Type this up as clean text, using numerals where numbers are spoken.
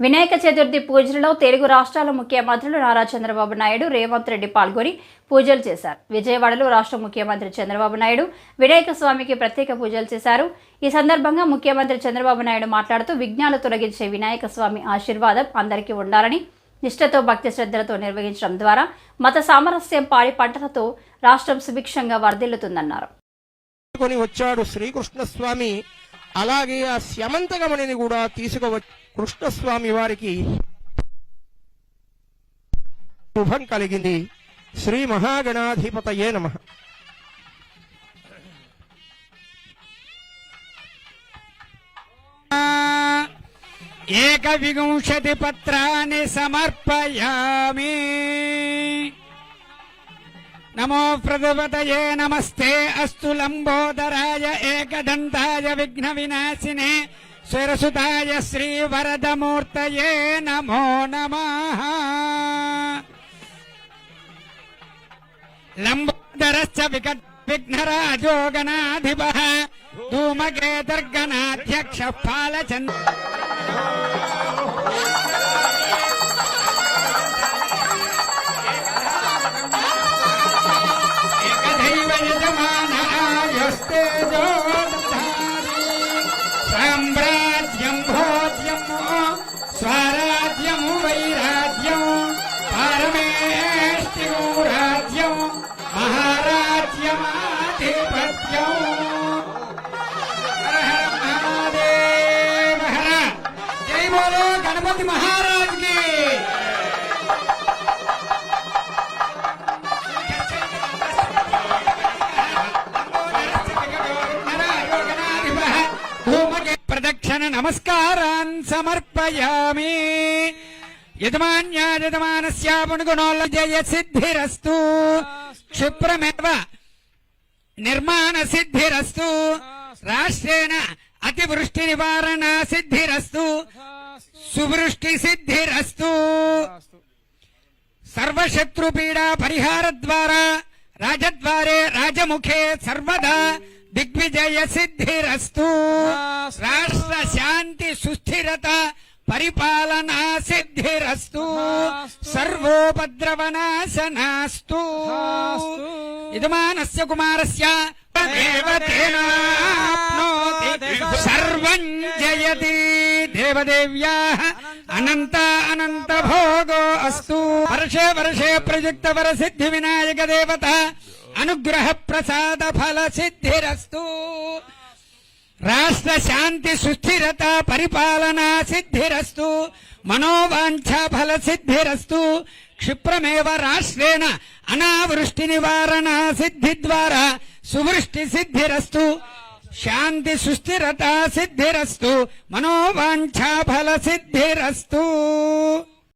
వినాయక చతుర్థి పూజలలో తెలుగు రాష్ట్రాల ముఖ్యమంత్రులు నారా చంద్రబాబు నాయుడు, రేవంత్ రెడ్డి పాల్గొని పూజలు చేశారు. విజయవాడలో రాష్ట్ర ముఖ్యమంత్రి చంద్రబాబు నాయుడు వినాయక స్వామికి ప్రత్యేక పూజలు చేశారు. ఈ సందర్భంగా ముఖ్యమంత్రి చంద్రబాబు నాయుడు మాట్లాడుతూ విఘ్నాలు తొలగించే వినాయక స్వామి ఆశీర్వాదం అందరికీ ఉండాలని, నిష్ఠతో భక్తి శ్రద్ధలతో నిర్వహించడం ద్వారా మత సామరస్యం, పాడి పంటలతో రాష్ట్రం సుభిక్షంగా వర్ధిల్లుతుందన్నారు. వచ్చాడు శ్రీకృష్ణ స్వామి. అలాగే ఆ స్యమంతగమనిని కూడా తీసుకువచ్చి కృష్ణస్వామి వారికి శుభం కలిగింది. శ్రీ మహాగణాధిపతయే నమః. ఏకవింశతి పత్రాన్ని సమర్పయామి. నమో ప్రజపతయే నమస్తే అస్తు లంబోదరాయ ఏకదంతాయ విఘ్న వినాశినే స్వరసుతాయ శ్రీ వరదమూర్తయే నమో నమః. లంబోదరశ్చ విఘ్నరాజో గణాధిపః ధూమకేతర్గణాధ్యక్ష పాలచంద్ర సామ్రాజ్యం భోజ్యం స్వరాజ్యం వైరాజ్యం పరమేష్టిం రాజ్యం మహారాజ్యమాధిపత్యం. హర హర మహాదేవ హర. జై బోలో గణపతి మహారాజ్ కి. ప్రదక్షిణ నమస్కారాన్ సమర్పయామి. యజమాన్యాయజమానస్య పుణ్యగుణోల్ల జయ సిద్ధిరస్తు. క్షిప్రమేవ నిర్మాణ సిద్ధిరస్తు. రాష్ట్రేణ అతివృష్టి నివారణ సిద్ధిరస్తు. సువృష్టి సిద్ధిరస్తు. సర్వశత్రుపీడా పరిహార ద్వారా రాజద్వారే రాజముఖే సర్వదా దిగ్విజయ సిద్ధిరస్తు. రాష్ట్ర శాంతి సుస్థిరత పరిపాలనా సిద్ధిరస్తు. సర్వోపద్రవనాశనాస్తు. యజమానస్య కుమారస్య సర్వం జయతి. దేవదేవ్యాః అనంత అనంత భోగో అస్తు. వర్షే వర్షే ప్రయుక్త వర సిద్ధి వినాయక దేవత అనుగ్రహ ప్రసాద ఫల సిద్ధిరస్తు. రాష్ట్ర శాంతి సుస్థిరత పరిపాలనా సిద్ధిరస్తు. మనోవాంఛా ఫల సిద్ధిరస్తు. క్షిప్రమేవ రాష్ట్రేణ అనావృష్టి నివారణ సిద్ధి ద్వారా సువృష్టి సిద్ధిరస్తు. శాంతి సుస్థిరత సిద్ధిరస్తు. మనోవాంఛా ఫల సిద్ధిరస్తు.